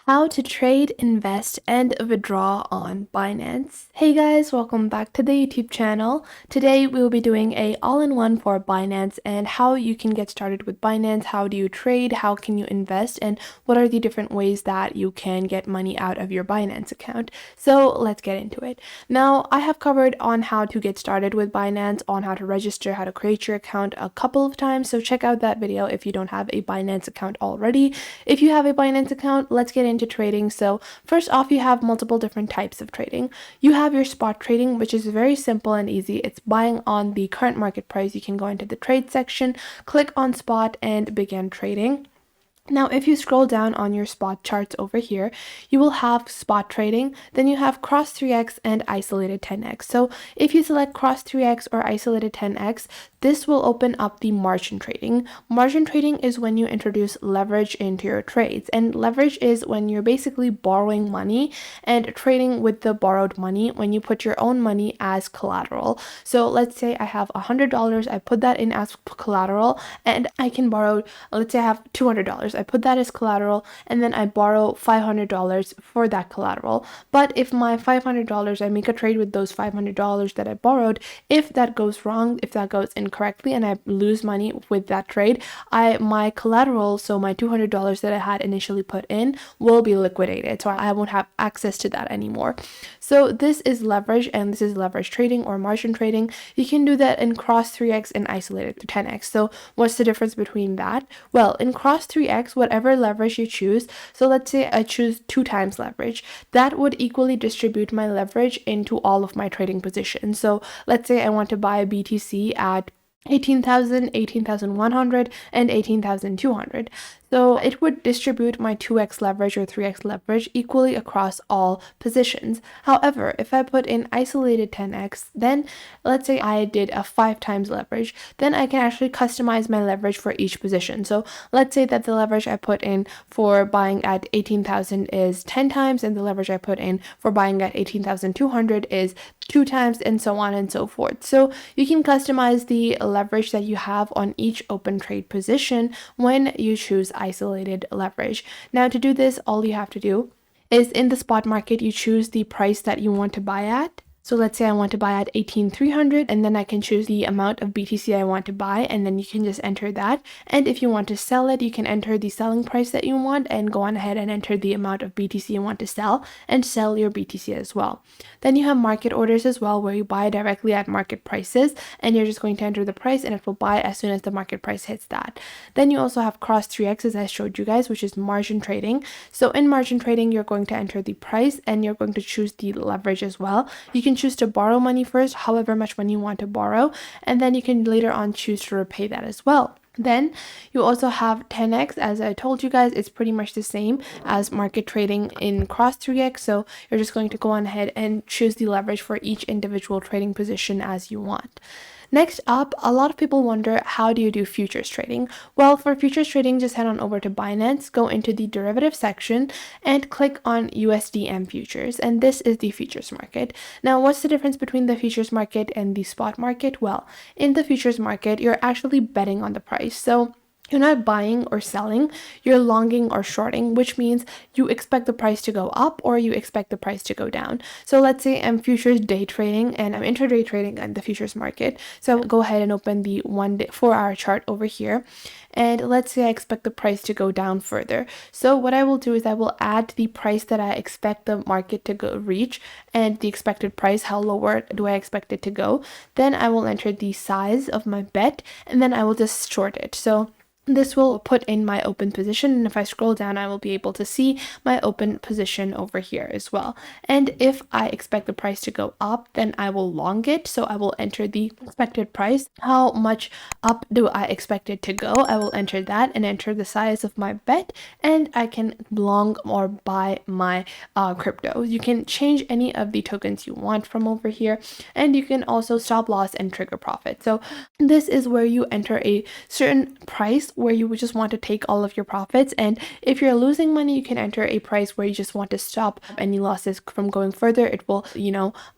How to trade, invest, and withdraw on Binance. Hey guys, welcome back to the YouTube channel. Today we will be doing a all-in-one for Binance and how you can get started with Binance, how do you trade, how can you invest, and what are the different ways that you can get money out of your Binance account. So let's get into it. Now, I have covered on how to get started with Binance, on how to register, how to create your account a couple of times, so check out that video if you don't have a Binance account already. If you have a Binance account, let's get into trading. So first off, you have multiple different types of trading. You have your spot trading, which is very simple and easy. It's buying on the current market price. You can go into the trade section, click on spot, and begin trading. Now, if you scroll down on your spot charts over here, you will have spot trading, then you have cross 3x and isolated 10x. So if you select cross 3x or isolated 10x, this will open up the margin trading. Margin trading is when you introduce leverage into your trades, and leverage is when you're basically borrowing money and trading with the borrowed money when you put your own money as collateral. So let's say I have $100, I put that in as collateral, and I can borrow, let's say I have $200. I put that as collateral, and then I borrow $500 for that collateral. But if my $500, I make a trade with those $500 that I borrowed, if that goes wrong, if that goes incorrectly and I lose money with that trade, my collateral, so my $200 that I had initially put in, will be liquidated. So I won't have access to that anymore. So this is leverage, and this is leverage trading or margin trading. You can do that in cross 3x and isolated 10x. So what's the difference between that? Well, in cross 3x, whatever leverage you choose, so let's say I choose 2 times leverage, that would equally distribute my leverage into all of my trading positions. So let's say I want to buy BTC at 18,000, 18,100, and 18,200. So it would distribute my 2x leverage or 3x leverage equally across all positions. However, if I put in isolated 10x, then let's say I did a 5 times leverage, then I can actually customize my leverage for each position. So let's say that the leverage I put in for buying at 18,000 is 10 times, and the leverage I put in for buying at 18,200 is 2 times, and so on and so forth. So you can customize the leverage that you have on each open trade position when you choose isolated leverage. Now, to do this, all you have to do is in the spot market, you choose the price that you want to buy at. So let's say I want to buy at 18,300, and then I can choose the amount of BTC I want to buy, and then you can just enter that. And if you want to sell it, you can enter the selling price that you want and go on ahead and enter the amount of BTC you want to sell and sell your BTC as well. Then you have market orders as well, where you buy directly at market prices, and you're just going to enter the price and it will buy as soon as the market price hits that. Then you also have cross 3x, as I showed you guys, which is margin trading. So in margin trading, you're going to enter the price and you're going to choose the leverage as well. You can choose to borrow money first, however much money you want to borrow, and then you can later on choose to repay that as well. Then you also have 10x. As I told you guys, it's pretty much the same as market trading in cross 3x. So you're just going to go on ahead and choose the leverage for each individual trading position as you want. Next up, a lot of people wonder, how do you do futures trading? Well, for futures trading, just head on over to Binance, go into the derivative section, and click on USDM futures. And this is the futures market. Now, what's the difference between the futures market and the spot market? Well, in the futures market, you're actually betting on the price. So you're not buying or selling, you're longing or shorting, which means you expect the price to go up or you expect the price to go down. So let's say I'm futures day trading and I'm intraday trading in the futures market. So go ahead and open the 4-hour chart over here. And let's say I expect the price to go down further. So what I will do is I will add the price that I expect the market to reach and the expected price, how lower do I expect it to go. Then I will enter the size of my bet, and then I will just short it. So this will put in my open position, and if I scroll down, I will be able to see my open position over here as well. And if I expect the price to go up, then I will long it. So I will enter the expected price. How much up do I expect it to go? I will enter that and enter the size of my bet, and I can long or buy my crypto. You can change any of the tokens you want from over here, and you can also stop loss and trigger profit. So this is where you enter a certain price where you would just want to take all of your profits, and if you're losing money, you can enter a price where you just want to stop any losses from going further. It will,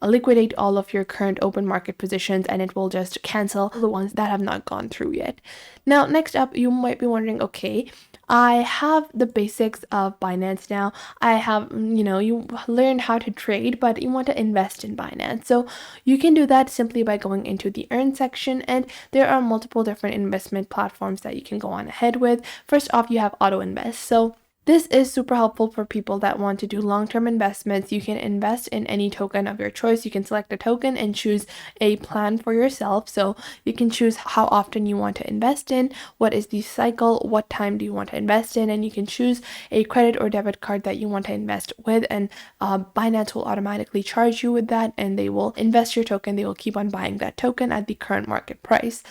liquidate all of your current open market positions, and it will just cancel the ones that have not gone through yet. Now, next up, you might be wondering, okay, I have the basics of Binance now. I have, you learn how to trade, but you want to invest in Binance. So you can do that simply by going into the earn section, and there are multiple different investment platforms that you can go on ahead with. First off, you have Auto Invest. So this is super helpful for people that want to do long-term investments. You can invest in any token of your choice. You can select a token and choose a plan for yourself. So you can choose how often you want to invest in, what is the cycle, what time do you want to invest in, and you can choose a credit or debit card that you want to invest with, and Binance will automatically charge you with that, and they will invest your token. They will keep on buying that token at the current market price.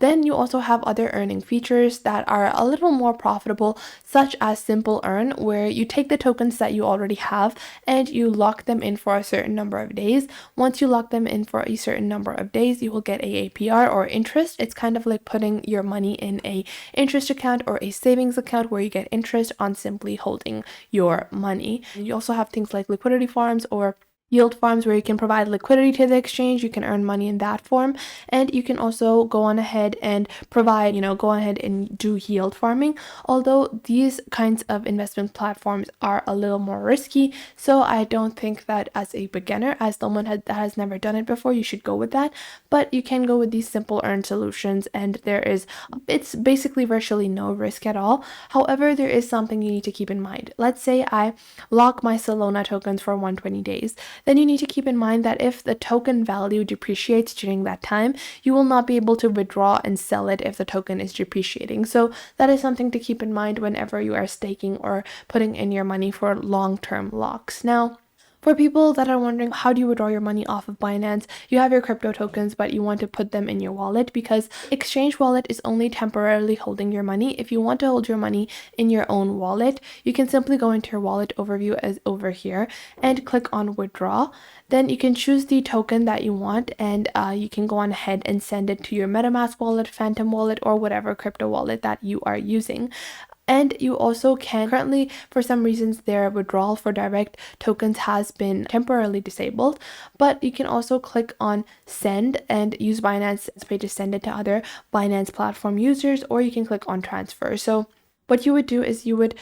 Then you also have other earning features that are a little more profitable, such as Simple Earn, where you take the tokens that you already have and you lock them in for a certain number of days. Once you lock them in for a certain number of days, you will get a APR or interest. It's kind of like putting your money in a interest account or a savings account where you get interest on simply holding your money. You also have things like liquidity farms or yield farms where you can provide liquidity to the exchange. You can earn money in that form, and you can also go on ahead and provide, go ahead and do yield farming. Although these kinds of investment platforms are a little more risky, so I don't think that as a beginner, as someone that has never done it before, you should go with that. But you can go with these Simple Earn solutions, and it's basically virtually no risk at all. However, there is something you need to keep in mind. Let's say I lock my Solana tokens for 120 days. Then you need to keep in mind that if the token value depreciates during that time, you will not be able to withdraw and sell it if the token is depreciating. So that is something to keep in mind whenever you are staking or putting in your money for long-term locks. Now, for people that are wondering, how do you withdraw your money off of Binance? You have your crypto tokens, but you want to put them in your wallet, because Exchange Wallet is only temporarily holding your money. If you want to hold your money in your own wallet, you can simply go into your wallet overview as over here and click on withdraw. Then you can choose the token that you want, and you can go on ahead and send it to your MetaMask wallet, Phantom wallet, or whatever crypto wallet that you are using. And you also can, currently for some reasons their withdrawal for direct tokens has been temporarily disabled, but you can also click on send and use Binance Pay to send it to other Binance platform users, or you can click on transfer. So what you would do is you would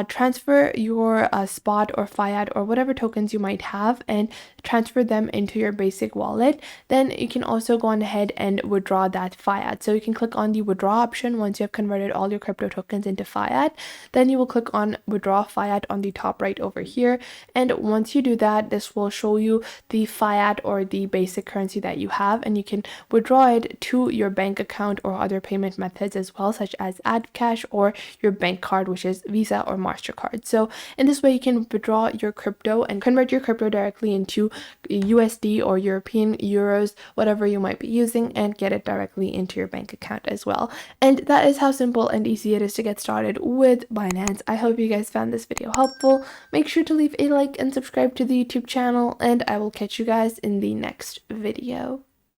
transfer your spot or fiat or whatever tokens you might have and transfer them into your basic wallet. Then you can also go on ahead and withdraw that fiat. So you can click on the withdraw option once you have converted all your crypto tokens into fiat. Then you will click on withdraw fiat on the top right over here. And once you do that, this will show you the fiat or the basic currency that you have, and you can withdraw it to your bank account or other payment methods as well, such as AddCash or your bank card, which is Visa or MasterCard. So in this way, you can withdraw your crypto and convert your crypto directly into USD or European euros, whatever you might be using, and get it directly into your bank account as well. And that is how simple and easy it is to get started with Binance. I hope you guys found this video helpful. Make sure to leave a like and subscribe to the YouTube channel, and I will catch you guys in the next video.